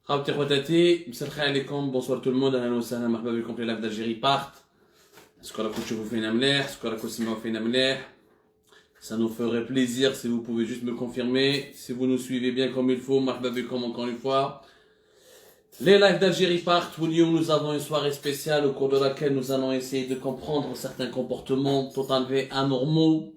Khabti khotati, مساء عليكم, bonsoir tout le monde, أهلا وسهلا, مرحبا بكم في لايف d'Algérie part. Est-ce que راكم تشوفوا فينا مليح, est-ce que راكم تسمعوا فينا مليح. Ça nous ferait plaisir si vous pouvez juste me confirmer, si vous nous suivez bien comme il faut, مرحبا بكم encore une fois. Les lives d'Algérie partent, où nous avons une soirée spéciale au cours de laquelle nous allons essayer de comprendre certains comportements totalement anormaux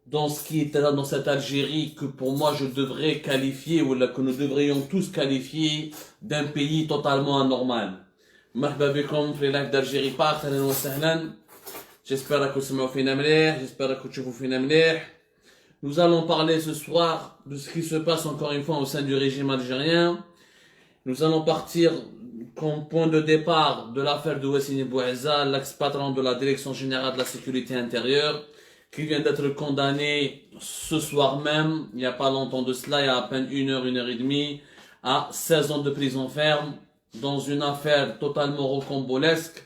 dans ce qui est dans cette Algérie que pour moi je devrais qualifier ou là que nous devrions tous qualifier d'un pays totalement anormal. مرحبا بكم في live d'Algérie part, أهلا وسهلا. J'espère que vous m'entendez مليح, j'espère que tu vous m'entendez مليح. Nous allons parler ce soir de ce qui se passe encore une fois au sein du régime algérien. Nous allons partir comme point de départ de l'affaire de Wassini Bouazza, l'ex-patron de la Direction Générale de la Sécurité Intérieure, qui vient d'être condamné ce soir même, il n'y a pas longtemps de cela, il y a à peine une heure et demie, à 16 ans de prison ferme, dans une affaire totalement rocambolesque.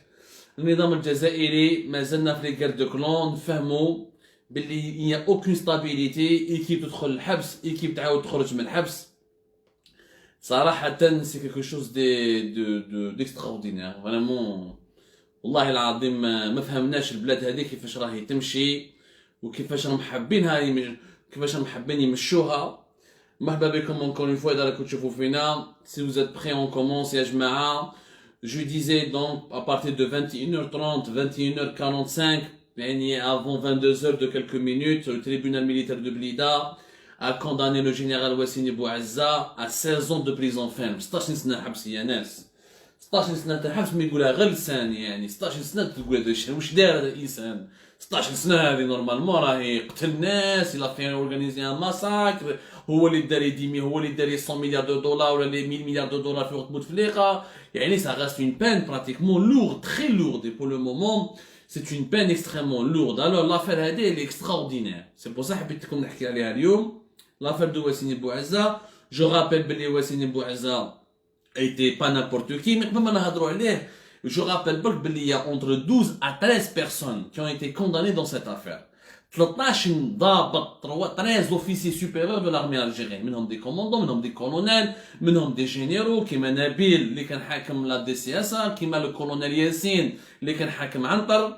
النظام الجزائري ما زلنا في guerre de clan, نفهموا باللي il n'y a aucune stabilité, équipe تدخل الحبس, équipe تعاود تخرج من الحبس. صراحة c'est quelque chose d'extraordinaire, vraiment. والله العظيم ما فهمناش البلاد هذه كيفاش راهي تمشي وكيفاش راهم حابينها كيفاش راهم حابين يمشوها. مرحبا بكم encore une fois إذا راكم تشوفوا فينا. Si vous êtes prêts on commence يا جماعة. Je disais donc à partir de 21h30, 21h45, يعني avant 22h de quelques minutes, le tribunal militaire de Blida a condamné le général Wassini Bouazza à 16 ans de prison ferme. 16 سنة حبس يا ناس. 16 سنة تاع حبس ما يقولها غير لسان يعني. 16 سنة تقول هذا الشيء واش دار هذا الانسان. 16 سنة هذه نورمالمون راهي قتل ناس, il a fait organiser un massacre, هو اللي دار يديمي, هو اللي دار 100 مليار دولار ولا 1000 مليار دولار في وقت بوتفليقة. يعني ça reste une peine pratiquement lourde, très lourde, et pour le moment c'est une peine extrêmement lourde. Alors l'affaire هذه elle est extraordinaire. C'est pour ça حبيت لكم نحكي عليها اليوم. L'affaire de Wassini Bouazza, je rappelle que Wassini Bouazza était pas n'importe qui, mais je rappelle qu'il y a entre 12 à 13 personnes qui ont été condamnées dans cette affaire. 13 officiers supérieurs de l'armée algérienne, منهم des commandants, منهم des colonels, منهم des généraux, كيما نبيل اللي كان حاكم la DCSA, كيما le colonel Yassine اللي كان حاكم عنتر.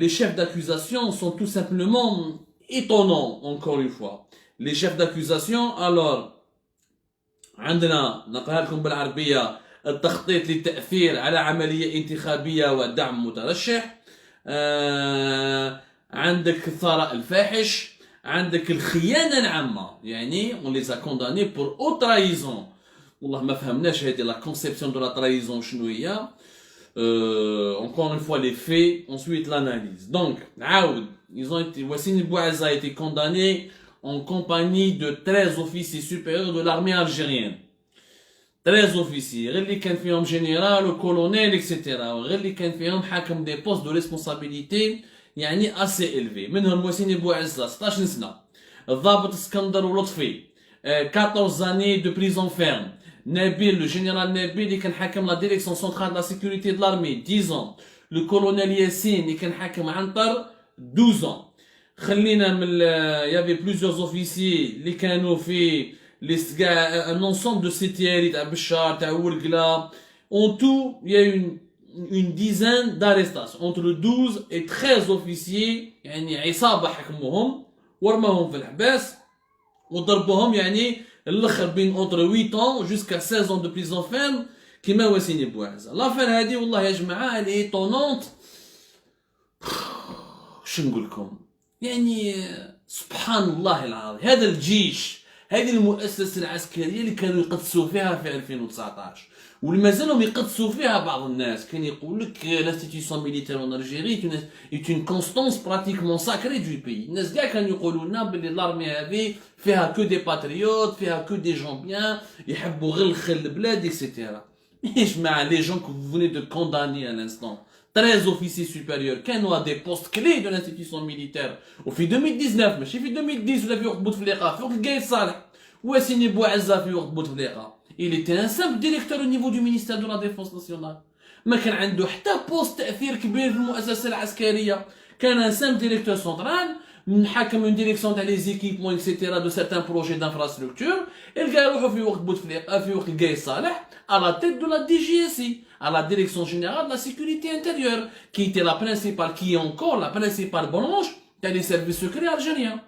Les chefs d'accusation sont tout simplement étonnants, encore une fois. Les chefs d'accusation, alors عندنا نقولها لكم بالعربية التخطيط للتأثير على عملية انتخابية ودعم مترشح, عندك الثراء الفاحش, عندك الخيانة العامة, يعني on les a condamnés pour haute trahison. والله ما فهمناش هذه la conception de la trahison شنو هي. Encore une fois les faits, ensuite l'analyse. Donc عاود Wassini Bouazza a été condamné en compagnie de 13 officiers supérieurs de l'armée algérienne. 13 officiers, غير اللي كان فيهم général ou colonel etc. وغير اللي كان فيهم حاكم des postes de responsabilité يعني assez élevés. منهم Wassini Bouazza 16 سنة, الضابط اسكندر ولطفي 14 années de prison ferme, Nabil, le général Nabil اللي كان حاكم la direction centrale de la sécurité de l'armée 10 ans, le colonel Yassine اللي كان حاكم عنتر 12 ans. خلينا من il y avait plusieurs officiers اللي كانوا في un ensemble de CTR تاع بشار تاع ورقله. En tout, il y a une dizaine d'arrestations entre 12 et 13 officiers, يعني عصابه حكموهم ورماهم في الحباس وضربوهم يعني الاخر بين entre 8 ans jusqu'à 16 ans de prison ferme كيما واسيني بوعزه. l'affaire هذه والله يا جماعه elle est étonnante. شنو نقول لكم يعني سبحان الله العظيم. هذا الجيش, هذه المؤسسة العسكرية اللي كانوا يقدسوا فيها في 2019 واللي مازالوا يقدسوا فيها بعض الناس, كان يقول لك l'institution militaire en Algérie est une constance pratiquement sacrée du pays. الناس كاع كانوا يقولوا لنا باللي الارمي هذه فيها que des patriotes, فيها que des gens bien, يحبوا غير الخير البلاد etc. يا جماعة les gens que vous venez de condamner à l'instant, 13 officiers supérieurs كانوا à des postes clés de l'institution militaire وفي 2019 ماشي في 2010 ولا في وقت بوتفليقة, في وقت قايد صالح. Wassini Bouazza في وقت بوتفليقة il était un simple directeur au niveau du ministère de la défense nationale, ما كان عنده حتى بوست تأثير كبير في المؤسسة العسكرية, كان un simple directeur central نحكم une direction تاع les équipements etc de certains projets d'infrastructure يلقى يروحوا في وقت بوتفليقه في وقت القايد صالح à la tête de la DGSI, à la Direction Générale de la Sécurité Intérieure, qui était la principale, qui est encore la principale branche des services secrets algériens.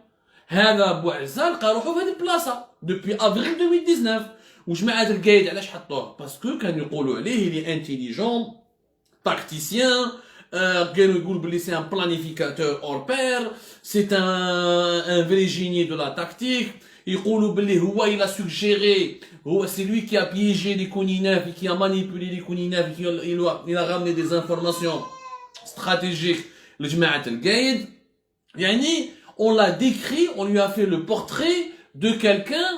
هذا بوعزة لقى روحو في هذه البلاصة depuis avril 2019 وجماعة القايد علاش حطوه باسكو كانوا يقولوا عليه il est intelligent tacticien كانوا يقولوا بلي c'est un planificateur hors pair c'est un vrai génie de la tactique يقولوا بلي هو il a suggéré c'est lui qui a piégé les Kouninef et qui a manipulé les Kouninef et il a ramené des informations stratégiques لجماعة القايد يعني on l'a décrit, on lui a fait le portrait de quelqu'un,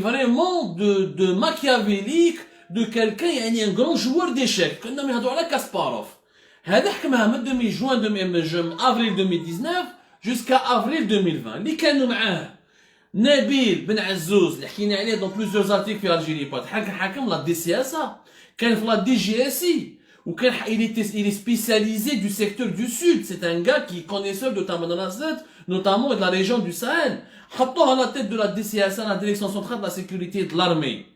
vraiment de machiavélique, de quelqu'un, un grand joueur d'échecs. كنا يهضروا على كاسباروف. هذا حكمها من juin avril 2019 jusqu'à avril 2020. اللي كانوا معاه نبيل بن عزوز اللي حكينا عليه dans plusieurs articles في الجيري بات حاكم لا دي سي اس كان في لا دي جي اس اي وكان il est spécialisé du secteur du sud. C'est un gars qui est connaisseur de Tamanazet, notamment de la région du Sahel. حطوه à la tête de la DCSA, la direction centrale de la sécurité de l'armée.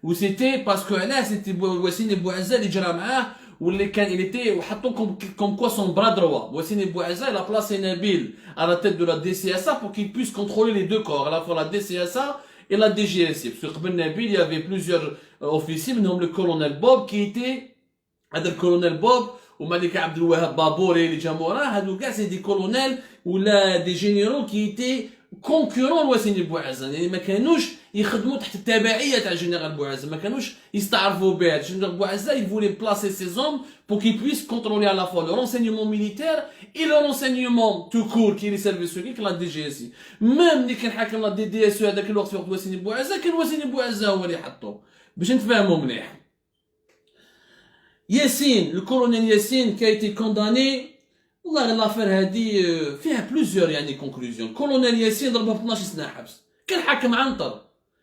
Où c'était parce que là c'était Wassine Bouazza اللي جرى معاه واللي كان il était وحطوه comme quoi son bras droit. Wassine Bouazza il a placé Nabil à la tête de la DCSA pour qu'il puisse contrôler les deux corps, à la fois la DCSA et la DGSI. Parce que قبل Nabil il y avait plusieurs officiers, nommé le colonel Bob qui était هذا الكولونيل بوب ومالك عبد الوهاب بابوري اللي جا موراه هادو كاع سي دي كولونيل ولا دي جينيرو كي ايتي كونكورون لواسيني بوعزه يعني ما كانوش يخدموا تحت التبعيه تاع جنرال بوعزه ما كانوش يستعرفوا به جنرال بوعزه il voulait placer ses hommes pour qu'ils puissent contrôler à la fois le renseignement militaire et le renseignement tout court qui est les services secrets que la DGSI même اللي كان حاكم لا دي دي اس هذاك الوقت في وقت واسيني بوعزه كان واسيني بوعزه هو اللي حطوه باش نتفاهموا مليح. Yassine, le colonel Yassine qui a été condamné, l'affaire a dit, فيها plusieurs conclusions. Le colonel Yassine ضربه ب 12 سنة حبس. كان حاكم عنتر.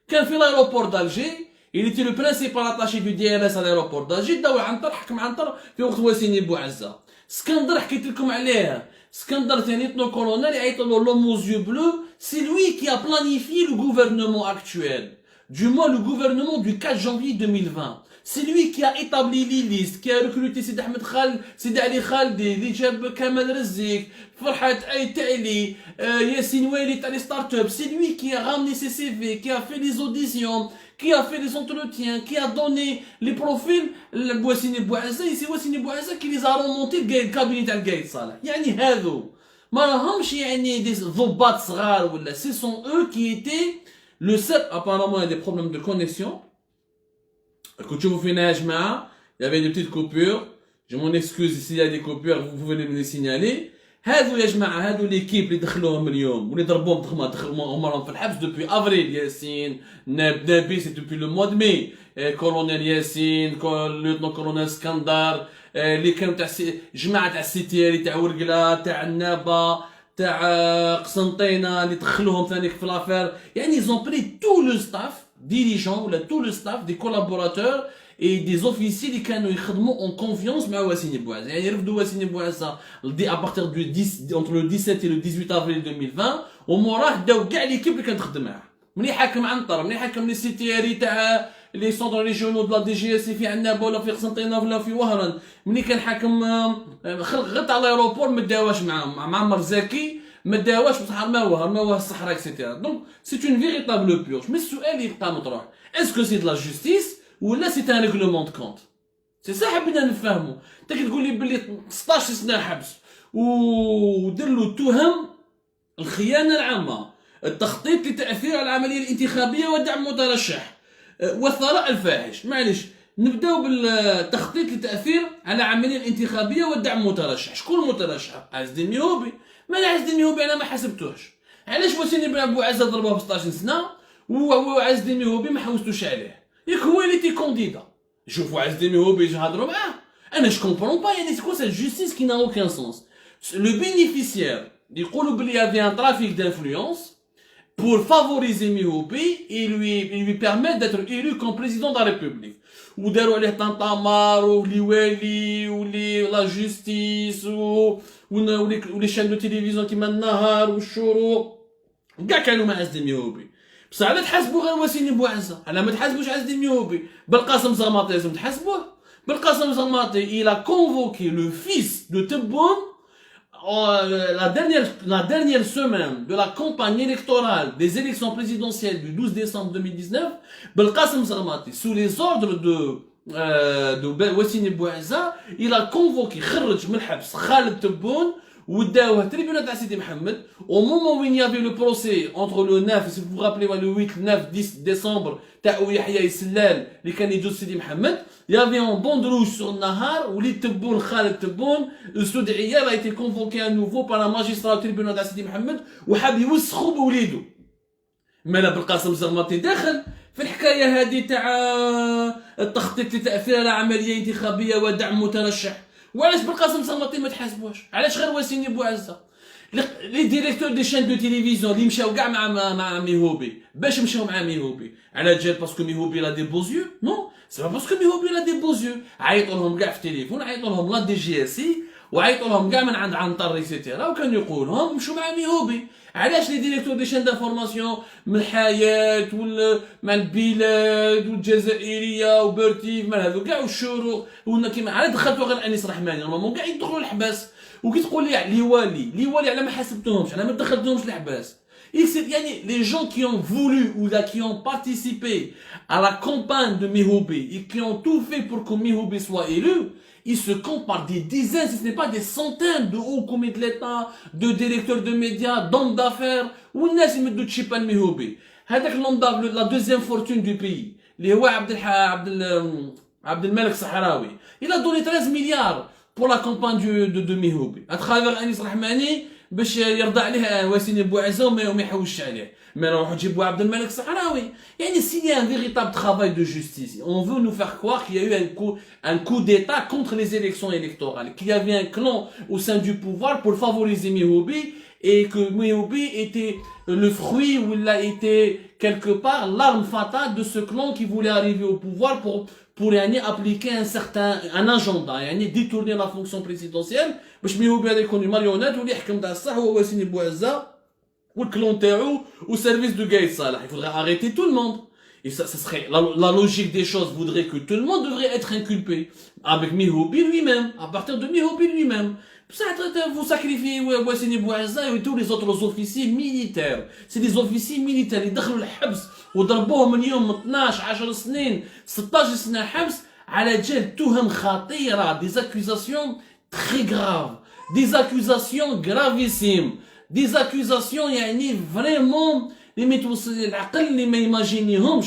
كان في l'aéroport d'Alger, il était le principal attaché du DRS à l'aéroport d'Alger, داوي عنتر حكم عنتر في وقت واسيني بوعزة. اسكندر حكيت لكم عليه. اسكندر ثاني طنو colonel يعيطوا له l'homme aux yeux bleus, c'est lui qui a planifié le gouvernement actuel. Du moins le gouvernement du 4 janvier 2020. C'est lui qui a établi les listes, qui a recruté Sidi Ahmed Khal, Sidi Ali Khaldi, Lijab Kamal Razik, Farhat Aïtali, Yassine Oueli, les startups. C'est lui qui a ramené ses CV, qui a fait les auditions, qui a fait les entretiens, qui a donné les profils. Wassine Bouazza, et c'est Wassine Bouazza qui les a remontés le cabinet Al-Gaïd Salah. Yani هذو ما راهمش يعني des ضباط صغار ولا ce sont eux qui étaient le seul. Apparemment il y a des problèmes de connexion. Quand tu vous fais un il y avait des petites coupures. Je m'en excuse s'il y a des coupures, vous pouvez me les signaler. هادو يا جماعة هادو l'équipe اللي دخلوهم اليوم واللي ضربوهم هما في الحبس depuis avril. ياسين نبي c'est depuis le mois de mai. colonel ياسين lieutenant colonel اسكندر اللي كانوا تاع جماعة تاع السيتيري تاع ورقلة تاع النابا تاع قسنطينة اللي دخلوهم ثاني في l'affaire. يعني ils ont pris tout le staff dirigeants ou tout le staff des collaborateurs et des officiers qui كانوا يخدموا en confiance مع واسيني بوعزة. يعني رفدوا واسيني بوعزة à partir du 10 entre le 17 et le 18 avril 2020 وموراه داو كاع ليكيب اللي كانت تخدم معاه. ملي حاكم عنتر ملي حاكم لي سيتيري تاع لي سونتر ريجيونو دو لا دي جي اس في عنابه ولا في قسنطينه ولا في وهران. ملي كان حاكم غلط على الايروبور ما داواش معاهم مع معمر زكي ما داواش بصح ما الصحراء اكسيتيرا. دونك سي اون فيريتابل بيوش. مي السؤال يبقى مطروح اسكو سي دو لا جوستيس ولا سي ان ريغلومون دو كونت. سي صح حبينا نفهمو. انت كتقول لي بلي 16 سنه حبس ودير له تهم الخيانه العامه التخطيط لتاثير على العمليه الانتخابيه ودعم مترشح والثراء الفاحش. معليش نبداو بالتخطيط لتاثير على العمليه الانتخابيه والدعم مترشح. شكون المترشح؟ عز الدين ميهوبي. ما عز الدين ميهوبي انا ما حسبتوش. علاش واسيني بن بوعزة ضربوه ب 16 سنه وعز الدين ميهوبي ما حوستوش عليه؟ ياك هو اللي تي كونديدا. شوفوا عز الدين ميهوبي يجي يهضروا معاه. انا جو كومبرون با يعني سكو سيت جوستيس كي نا اوكان سونس. لو بينيفيسيير يقولوا بلي يافي ان ترافيك دانفلونس pour favoriser Mihoubi et lui permettre d'être élu comme président de la République. Ou d'ailleurs les tantamar ou les weli ou la justice ولي شان دو تيليفزيون كيما النهار والشروق كاع كانوا مع عز الدين ميهوبي. بصح على تحاسبوا غير وسيم بوعزه، على ما تحاسبوش عز الدين ميهوبي. بالقاسم زغماطي لازم تحاسبوه. بالقاسم زغماطي il a convoqué le fils de Tebboune la dernière semaine de la campagne électorale des élections présidentielles du 12 décembre 2019, Belkacem Zermati, sous les ordres de Wassini Bouazza, il a convoqué Kharj Melhabs Khaled Tebboune ou le tribunal de Sidi Mohamed. Au moment où il y avait le procès entre le 9, si vous vous rappelez, le 8, 9, 10 décembre, Taou Yahya Issellal, les candidats de Sidi Mohamed, il y avait un bandeau rouge sur Nahar où les Tebboune, Khaled Tebboune, le Soudriya a été convoqué à nouveau par la magistrat du tribunal de Sidi Mohamed où Habi Wisskhou Boulido. Mais là, Belkacem Zermati داخل في الحكاية هذه تاع التخطيط لتأثير عملية انتخابية ودعم مترشح. وعلاش بالقاسم زغماطي ما تحاسبوش؟ علاش غير وسيم بوعزه؟ لي ديريكتور دي شان دو تيليفزيون اللي مشاو كاع مع ميهوبي، باش مشاو مع ميهوبي؟ على جال باسكو ميهوبي لا دي بوزيو؟ نو، سي با باسكو ميهوبي لا دي بوزيو، عيطوا لهم كاع في التليفون، عيطوا لهم لا دي جي اس اي، وعيطوا لهم كاع من عند عنتر ايتترا، وكانوا يقولوا لهم مشوا مع ميهوبي. علاش لي ديريكتور دي شان دانفورماسيون من الحياة مع البلاد والجزائريه وبرتيف مال هذو كاع والشروق كيما عاد دخلتوا غير انيس رحماني نورمالمون كاع يدخلوا الحباس. وكي تقول لي لي على ما حاسبتهمش، على ما دخلتهمش الحباس. يعني les gens qui ont voulu ou qui ont participé à la campagne de Mihoubi et qui ont tout fait pour que Mihoubi soit élu, ils se comptent par des dizaines, si ce n'est pas des centaines de hauts commis de l'État, de directeurs de médias, d'hommes d'affaires, ou الناس يمدوا تشيبان ميهوبي. هذاك l'homme la deuxième fortune du pays, اللي هو عبد الملك صحراوي. Il a donné 13 milliards pour la campagne de Mihoubi. À travers Anis Rahmani, باش يرضى عليه واسين بوعزه وما يحوش عليه. Mais نروحوا نجيبوا عبد الملك صحراوي. يعني s'il y a un véritable travail de justice, on veut nous faire croire qu'il y a eu un coup d'état contre les élections électorales, qu'il y avait un clan au sein du pouvoir pour favoriser Mihoubi et que Mihoubi était le fruit ou il a été quelque part l'arme fatale de ce clan qui voulait arriver au pouvoir pour appliquer un agenda, détourner la fonction présidentielle. باش ميهوبي هذا يكون ماريونات واللي يحكم تاع الصح هو واسيني بوعزه والكلون تاعو والسيرفيس دو قايد صالح. Il faudrait arrêter tout le monde. Et ça serait la logique des choses voudrait que tout le monde devrait être inculpé avec Mihoubi lui-même, à partir de Mihoubi lui-même. Ça, vous sacrifiez Wassini Bouazza et tous les autres officiers militaires. C'est des officiers militaires. Ils دخلوا الحبس وضربوهم من يوم 12 10 سنين 16 سنة حبس على جال تهم خطيرة. Des accusations très graves. Des accusations gravissimes. Des accusations يعني vraiment اللي ما يتوصل العقل اللي ما يماجينيهمش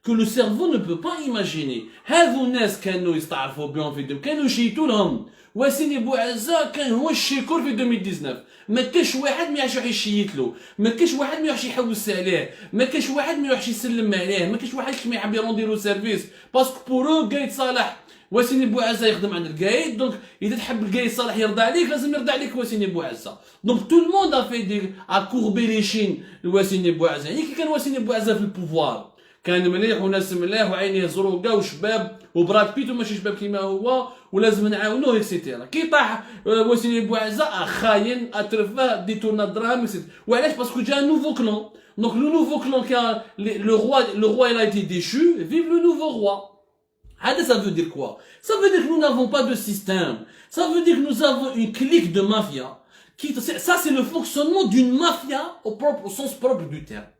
que le cerveau ne peut pas imaginer. هذو الناس كانوا يستعرفوا بهم في الدم، كانوا يشيتوا لهم. واسيني بوعزه كان هو الشيكور في 2019. ما كاش واحد ما يروحش يشيت له، ما كاش واحد ما يروحش يحوس عليه، ما كاش واحد ما يروحش يسلم عليه، ما كاش واحد ما يحب يروندي له سيرفيس باسكو بورو قايد صالح واسيني بوعزه يخدم عند القايد. دونك اذا تحب القايد صالح يرضى عليك لازم يرضى عليك واسيني بوعزه. دونك تو الموند ا كوربي لي شين لواسيني بوعزه. يعني كي كان واسيني بوعزه في البوفوار كان مليح وناس مليح وعينيه زروقه وشباب وبراد بيت وماشي شباب كيما هو ولازم نعاونوه اكسيتيرا. كي طاح واسيني بوعزه خاين اترفاه ديتورنا الدراهم اكسيتيرا. وعلاش؟ باسكو جا نوفو كلون. دونك لو نوفو كلون كان le roi il a été déchu, vive le nouveau roi. Ça veut dire quoi? Ça veut dire que nous n'avons pas de système. Ça veut dire que nous avons une clique de mafia. Ça c'est le fonctionnement d'une mafia au sens propre du terme.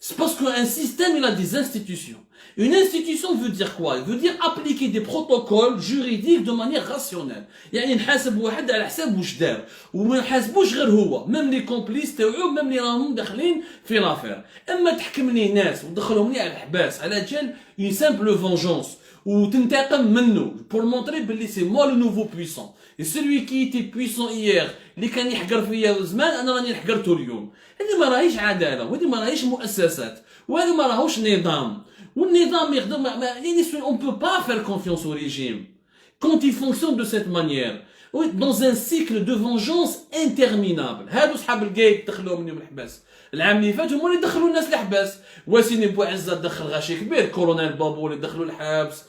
C'est parce qu'un système, il a des institutions. Une institution veut dire quoi? Il veut dire appliquer des protocoles juridiques de manière rationnelle. يعني نحاسب واحد على حساب واش دار وما نحاسبوش غير هو، même les complices تاعو، même اللي راهم داخلين في لافير. اما تحكم لي ناس وتدخلهم لي على الحباس على جال une simple vengeance وتنتقم منه pour montrer باللي c'est moi le nouveau puissant. Et celui qui était puissant hier اللي كان يحقر فيا زمان انا راني حقرته اليوم. هذه ما راهيش عداله وهذه ما راهيش مؤسسات وهذا ما راهوش نظام. والنظام يخدم يعني on peut pas faire confiance au régime quand il fonctionne de cette manière. dans un cycle de vengeance interminable. هادو صحاب القايد دخلوهم اليوم الحباس. العام اللي فات هما اللي دخلوا الناس الحباس. واسيني بوعزة دخل غاشي كبير، كولونيل بابو اللي دخلوا الحبس،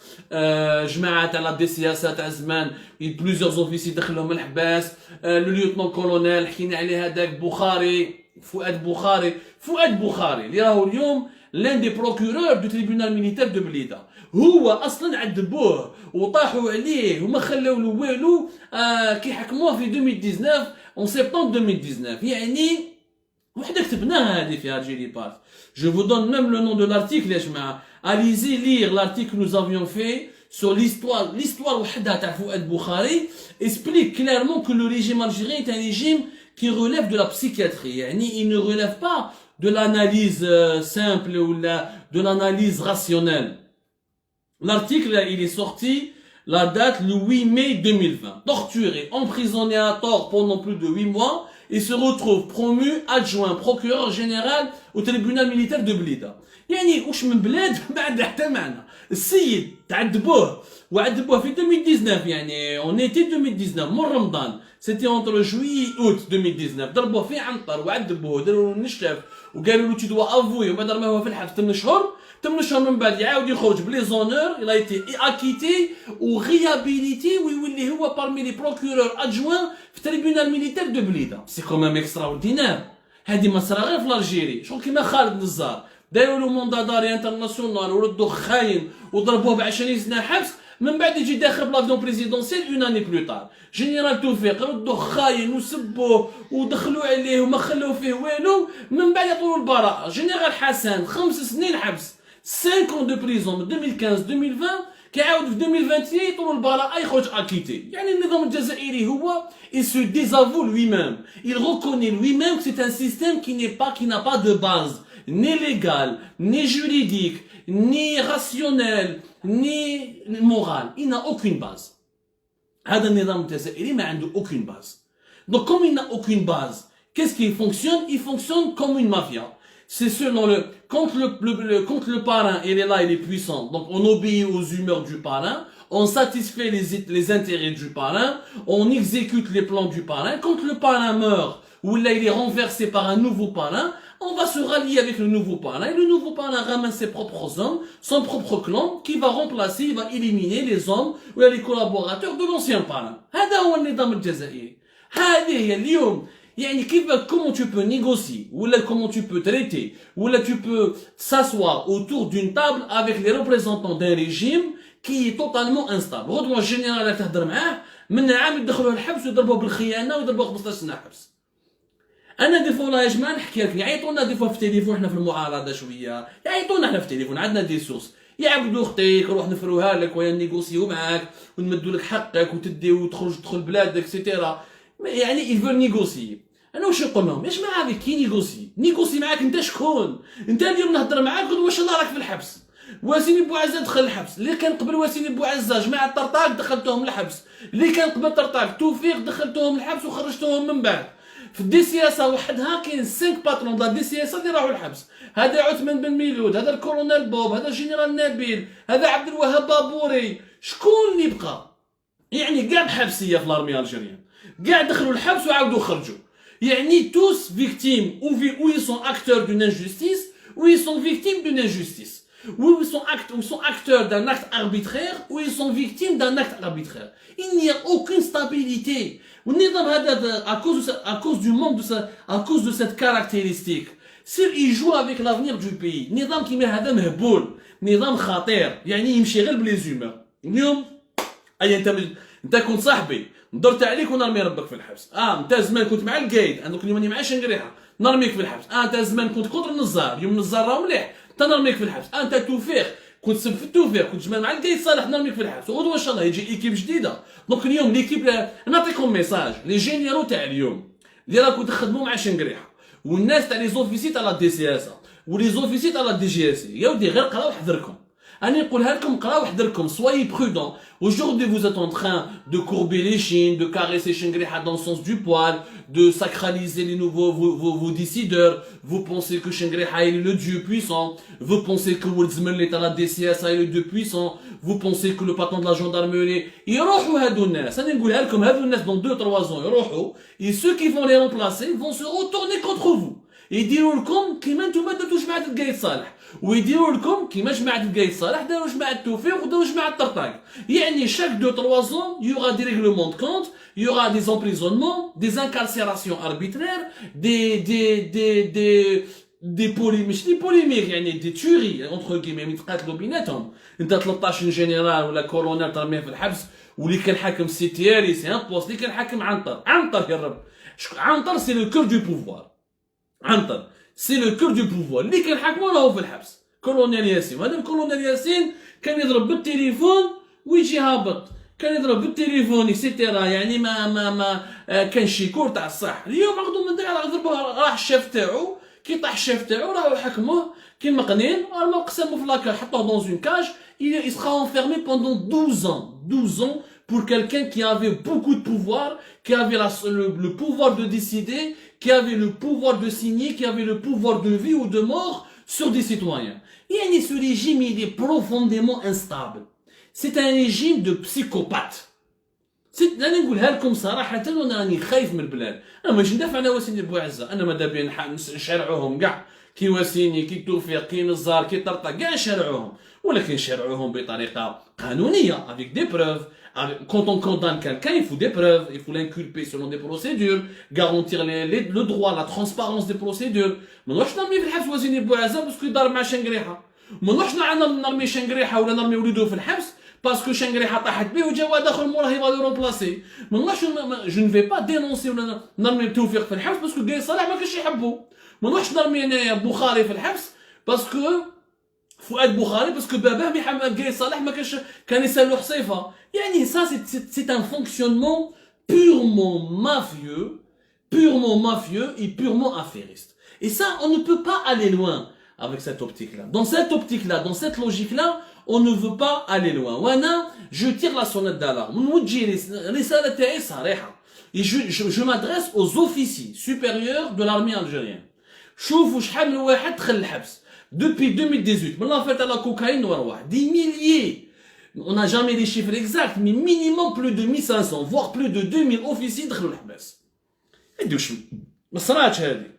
جماعة تاع لا دي سي اس تاع زمان، بلوزيور اوفيسي دخلهم الحباس، لو ليوتنون كولونيل حكينا عليه هذاك بوخاري، فؤاد بوخاري اللي راهو اليوم لان دي بروكورور دو تريبيونال ميليتير دو بليده. هو اصلا عذبوه وطاحوا عليه وما خلاو له والو كي حكموه في 2019 en septembre 2019. يعني وحده كتبناها هذه في الجيري بارت. Je vous donne même le nom de l'article يا جماعه. Allez-y lire l'article que nous avions fait sur l'histoire وحدها تاع فؤاد بوخاري explique clairement que le régime algérien est un régime qui relève de la psychiatrie. يعني il ne relève pas de l'analyse simple ou de l'analyse rationnelle. L'article, il est sorti, la date, le 8 mai 2020. Torturé, emprisonné à tort pendant plus de 8 mois, il se retrouve promu adjoint procureur général au tribunal militaire de Blida. يعني واش من بلاد ما عندها حتى معنى. السيد تعذبوه وعذبوه في 2019 يعني on était 2019 من رمضان. C'était entre juillet et août 2019. ضربوه في عنطر وعذبوه وداروا له النشاف وقالوا له tu dois avouer وبعد رماوه في الحبس 8 شهور من بعد يعاود يخرج بلي زونور. il a été acquitté و réhabilité ويولي هو parmi les procureurs adjoints في التريبيونال ميليتير دو بليده. سي كومام اكستراوردينير. هذه ما صرا غير في الجيري. شغل كيما خالد نزار داروا له مونداداري انترناسيونال وردوه خاين وضربوه ب 20 سنه حبس. من بعد يجي داخل بلافيون بريزيدونسيال اون اني بلو طار. جينيرال توفيق ردوه خاين وسبوه ودخلوا عليه وما خلوا فيه والو. من بعد يعطوا البراءه. جينيرال حسن 5 سنين حبس 5 ans de prison من 2015 2020 كيعاود في 2021 يعطوا البراءه يخرج اكيتي. يعني النظام الجزائري هو il se désavoue lui-même. Il reconnaît lui-même que c'est un système qui n'a pas de base ni légale, ni juridique, ni rationnelle, ni morale. Il n'a aucune base. هذا النظام الجزائري ما عنده aucune base. Donc comme il n'a aucune base, qu'est-ce qui fonctionne? Il fonctionne comme une mafia. C'est selon quand le parrain il est là, il est puissant. Donc on obéit aux humeurs du parrain, on satisfait les intérêts du parrain, on exécute les plans du parrain. Quand le parrain meurt ou là il est renversé par un nouveau parrain, on va se rallier avec le nouveau parrain. Et le nouveau parrain ramène ses propres hommes, son propre clan, qui va remplacer, il va éliminer les hommes ou les collaborateurs de l'ancien parrain. هذا هو النظام الجزائري. هذه هي اليوم. يعني comment tu peux négocier, ou là comment tu peux traiter, ou là tu peux s'asseoir autour d'une table avec les représentants d'un régime qui est totalement instable. غدوة الجنرال تهضر معاه من عام يدخلوه الحبس ويضربوه بالخيانة ويضربوه 15 سنة حبس. انا دي فوا يا جماعه نحكي لك يعيطونا دي فوا في التليفون حنا في المعارضه شويه يعيطونا حنا في التليفون عندنا دي سورس يعبدوا اختك روح نفروها لك ويا نيغوسيو معاك ونمدوا لك حقك وتدي وتدخل بلادك اكسيتيرا. يعني يفول نيغوسي. انا واش نقول لهم يا جماعه هذيك كي نيغوسي معاك انت شكون؟ انت اليوم نهضر معاك غدوه واش الله راك في الحبس. واسيني بوعزة دخل الحبس. اللي كان قبل واسيني بوعزة جماعه طرطاق دخلتهم الحبس. اللي كان قبل طرطاق توفيق دخلتهم الحبس وخرجتهم من بعد. في الدي سي اس وحدها كاين 5 باترون د الدي سي اس اللي راحوا الحبس. هذا عثمان بن ميلود، هذا الكولونيل بوب، هذا الجنرال نبيل، هذا عبد الوهاب بابوري. شكون اللي بقى؟ يعني كاع محبسيه في لارمي الجيريان كاع دخلوا الحبس وعاودوا خرجوا. يعني tous victimes ou ils sont acteurs d'une injustice ou ils sont victimes d'une injustice. Ou ils sont acteurs d'un acte arbitraire ou ils sont victimes d'un acte arbitraire. Il n'y a aucune stabilité. À cause du manque de ça, à cause de cette caractéristique, s'il joue avec l'avenir du pays, نظام كيما هذا مهبول، نظام خطير، يعني يمشي غير بلي زومر. اليوم اي انت كنت صاحبي ندرت عليك ونرمي ربك في الحبس. انت زمان كنت مع القايد، عندك اليوم راني مع شنقريحه نرميك في الحبس. انت زمان كنت كونتر النزار، اليوم النزار راه مليح تنرميك في الحبس. انت توفيق كنت سب في التوفيق كنت جمال مع القايد صالح نرميك في الحبس. وغدوه ان شاء الله يجي ايكيب جديده. دونك اليوم ليكيب نعطيكم ميساج لي جينيرو تاع اليوم اللي راكم تخدموا مع شنقريحه والناس تاع لي زوفيسي تاع لا دي سي اس ولي زوفيسي تاع لا دي جي اس. يا ودي غير قراو حذركم. أنا نقولها لكم قراو حذركم soyez prudents. Aujourd'hui vous êtes en train de courber les chines, de caresser Shengriha dans le sens du poil, de sacraliser les nouveaux vos décideurs. Vous pensez que Shengriha est le Dieu puissant. Vous pensez que Wolzmel l'État la DCSA est le Dieu puissant. Vous pensez que le patron de la gendarmerie يروحوا هادو الناس. أنا نقولها لكم هادو الناس dans 2-3 ans يروحوا et ceux qui vont les remplacer vont se retourner contre vous. يديروا لكم كيما نتوما درتو جماعة القايد صالح ويديروا لكم كيما جماعة القايد صالح داروا جماعة التوفيق وداروا جماعة الطرطاق. يعني chaque 2-3 ans il y aura des règlements de compte, il y aura des emprisonnements, des incarcérations arbitraires, des polémiques يعني des tueries entre guillemets يتقاتلوا بيناتهم. انت 13 جنرال ولا كولونيل ترميه في الحبس واللي كان حاكم سيتياري سي ان بوست اللي كان حاكم عنتر يا رب. عنتر سي لو كور دو بوفوار. عنتر سي لو كور دو بوفوار اللي كان حاكمه راهو في الحبس كولونيل ياسين. وهذا الكولونيل ياسين كان يضرب بالتليفون ويجي هابط، كان يضرب بالتليفون اكسيتيرا يعني ما كان شيكور تاع الصح. اليوم عقدوا من دايره ضربوه راح الشاف تاعو كي طاح الشاف تاعو راهو حكموه كيما قنين راهو قسموه في لاكاج حطوه dans une cage. Il sera enfermé pendant 12 ans pour quelqu'un qui avait beaucoup de pouvoir, qui avait le pouvoir de décider, qui avait le pouvoir de signer, qui avait le pouvoir de vie ou de mort sur des citoyens. Et ce régime, il est profondément instable. C'est un régime de psychopathes. أنا نقولها لكم صراحة وأنا راني خايف من البلاد. أنا ماشي ندافع على واسيني بوعزة، أنا ماذا بيا نشرعوهم كاع كي واسيني كي توفيق كي نزار كي طرطق كاع نشرعوهم، ولكن نشرعوهم بطريقة قانونية avec des preuves. Quand on condamne quelqu'un, il faut des preuves, il faut l'inculper selon des procédures, garantir le droit, la transparence des procédures. ما نروحش نرمي في الحبس واسيني بوعزة باسكو يدار مع شنقريحة. ما نروحش نرمي شنقريحة ولا نرمي وليدو في الحبس باسكو شنقريحة طاحت به وجا واحد اخر موراه يبغى يرومبلاسي. ما نروحش جو نفي با دينونسي ولا نرمي توفيق في الحبس باسكو القايد صالح ما كانش يحبو. ما نروحش نرمي انايا بوخاري في الحبس باسكو فؤاد بوخاري باسكو باباه محمد القايد صالح ما كانش كان يسالو حصيفه. يعني ça c'est un fonctionnement purement mafieux et purement affairiste. Et ça on ne peut pas aller loin avec cette optique-là. Dans cette logique-là, on ne veut pas aller loin. وانا je tire la sonnette d'alarme. نوجه رسالة تاعي صريحة. Et je m'adresse aux officiers supérieurs de l'armée algérienne. شوفوا شحال من واحد دخل الحبس. Depuis 2018, من لا فات على كوكايين وارواح. Des milliers. On n'a jamais les chiffres exacts, mais minimum plus de 1500, voire plus de 2000 officiers دخلوا الحبس. هادوش ما صراتش هادي.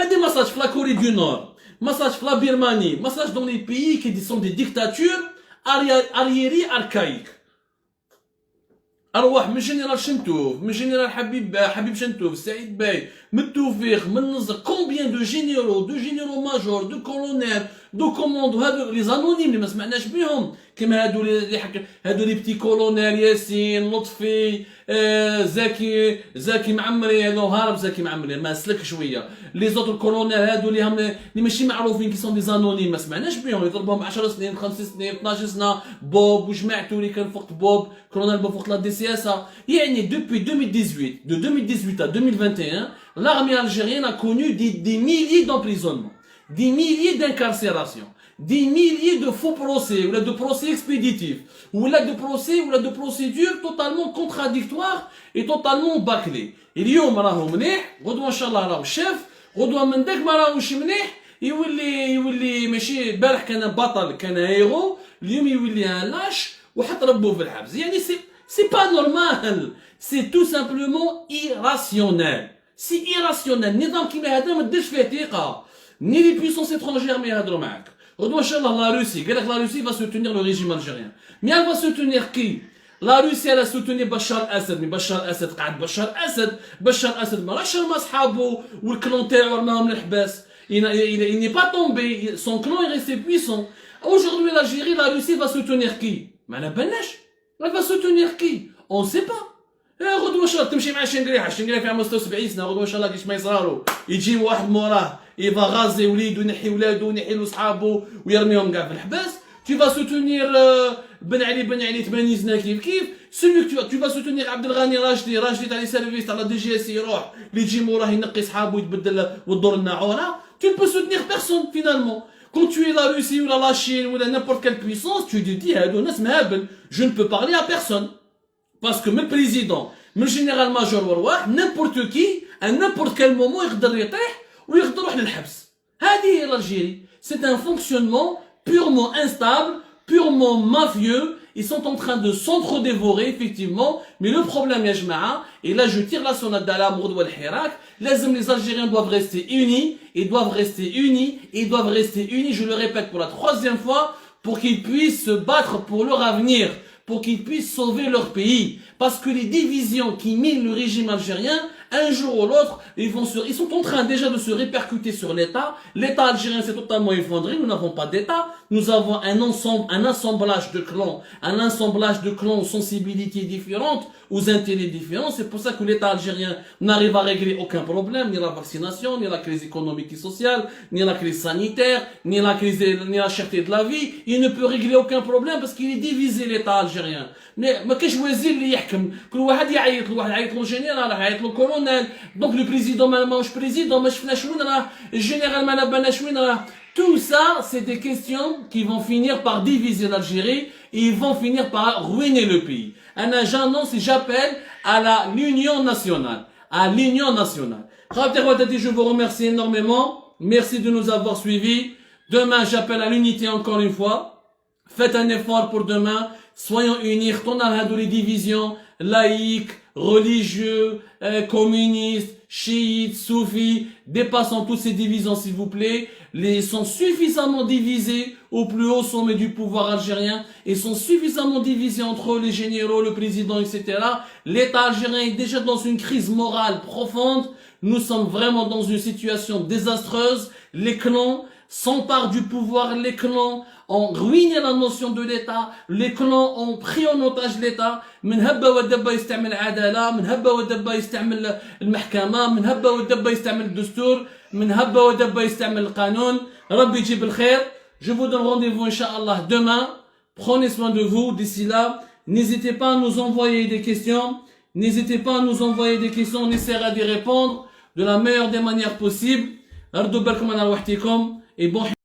هادي ما صراتش في لا كوري دو نور. ما صارش في لا بيرماني، ما صارش دون لي بيي كي دي سون دي ديكتاتور ارييري اركايك. ارواح من جنرال شنتوف، من جنرال حبيب شنتوف، سعيد باي، من التوفيق، من النزر، كومبيان دو جينيرو ماجور، دو كولونيل، دو كوموندو، هادو لي زانونيم اللي ما سمعناش بهم، كيما هادو لي بتي كولونيل ياسين، لطفي، زكي معمري، هذا هارب زكي معمري، ما سلك شويه، لي زوتر كولونيل هادو اللي ماشي معروفين كي سون دي زانونيم ما سمعناش بهم، يضربهم 10 سنين، 5 سنين، 12 سنه، بوب وجماعته اللي كان فوق بوب، كولونيل بوب فوق لا دي سي اس ا. يعني depuis 2018, de 2018 à 2021, l'armée algérienne a connu des milliers d'emprisonnements, des milliers d'incarcérations, des milliers de faux procès, ou là de procès expéditifs, ou là de procédures totalement contradictoires et totalement bâclées. اليوم راهو مليح، غدوه ان شاء الله راهو شاف، غدوه من داك ما راهوش مليح، يولي ماشي البارح كان بطل كان هيرو، اليوم يولي ان لاش وحط ربو في الحبس. يعني c'est pas normal, c'est tout simplement irrationnel. C'est irrationnel. النظام كيما هذا ما ديرش فيه ثقة. Ni les puissances étrangères ما يهضروا معاك. غدوه ان شاء الله لا روسي قال لك لا روسي va soutenir le régime algérien. Mais elle va soutenir qui? La Russie elle a soutenu Bachar al-Assad. Mais Bachar al-Assad قعد بشار اسد ما راحش مع صحابو والكلون تاعو رماهم للحباس. Il n'est pas tombé, son clan est resté puissant. Aujourd'hui l'Algérie, la Russie va soutenir qui? ما على بالناش. Elle va soutenir qui? On sait pas. غدوه ان شاء الله تمشي مع الشنقريحه فيها 75 سنه، غدوه ان شاء الله كيش ما يصرالو يجي واحد موراه يبغى غازي وليدو ينحي ولادو وينحي له صحابو ويرميهم كاع في الحباس. Tu vas soutenir Ben Ali 80 سنه كيف celui que tu vas soutenir عبد الغني راشدي تاع لي سيرفيس تاع لا دي جي اس يروح اللي يجي موراه ينقي صحابو ويتبدل وتدور الناعوره. Tu ne peux soutenir personne finalement. Quand tu es la Russie ou la Chine ou n'importe quelle puissance, tu te dis, je ne peux parler à personne. Parce que le président, le général-major, n'importe qui, à n'importe quel moment, il peut يطيح ou il peut aller l'Habs. هذه l'Algérie. C'est un fonctionnement purement instable, purement mafieux. Ils sont en train de s'entre-dévorer, effectivement. Mais le problème, ya jma'a, et là je tire la sonnette d'alarme ou al-Hirak, les Algériens doivent rester unis, et doivent rester unis, et doivent rester unis, je le répète pour la 3e fois, pour qu'ils puissent se battre pour leur avenir, pour qu'ils puissent sauver leur pays. Parce que les divisions qui minent le régime algérien, un jour ou l'autre, ils sont en train déjà de se répercuter sur l'État. L'État algérien s'est totalement effondré. Nous n'avons pas d'État. Nous avons un assemblage de clans aux sensibilités différentes, aux intérêts différents. C'est pour ça que l'État algérien n'arrive à régler aucun problème, ni la vaccination, ni la crise économique et sociale, ni la crise sanitaire, ni la cherté de la vie. Il ne peut régler aucun problème parce qu'il est divisé, l'État algérien. Mais كاش وزير اللي يحكم كل واحد يعيط له جنرال يعيط له كولونيل دونك لو بريزيدون ماهوش بريزيدون ما شفناش وين راه الجنرال ما بالناش وين راه. Tout ça, c'est des questions qui vont finir par diviser l'Algérie et ils vont finir par ruiner le pays. J'annonce et j'appelle à l'union nationale. À l'union nationale. Je vous remercie énormément. Merci de nous avoir suivis. Demain, j'appelle à l'unité encore une fois. Faites un effort pour demain. Soyons unis. Retournons à les divisions laïques, religieux, communistes, chiites, soufis. Dépassons toutes ces divisions, s'il vous plaît. Ils sont suffisamment divisés au plus haut sommet du pouvoir algérien. Ils sont suffisamment divisés entre les généraux, le président, etc. L'État algérien est déjà dans une crise morale profonde. Nous sommes vraiment dans une situation désastreuse. Les clans s'emparent du pouvoir. Les clans ont ruiné la notion de l'État. Les clans ont pris en otage l'État. من هبة ودبة يستعمل العدالة، من هبة ودبة يستعمل المحكمة، من هبة ودبة يستعمل الدستور، من هبة ودبة يستعمل القانون. ربي يجيب الخير. Je vous donne rendez-vous Inch'Allah demain. Prenez soin de vous d'ici là. N'hésitez pas à nous envoyer des questions. N'hésitez pas à nous envoyer des questions. On essaiera d'y répondre de la meilleure des manières possibles. Et bon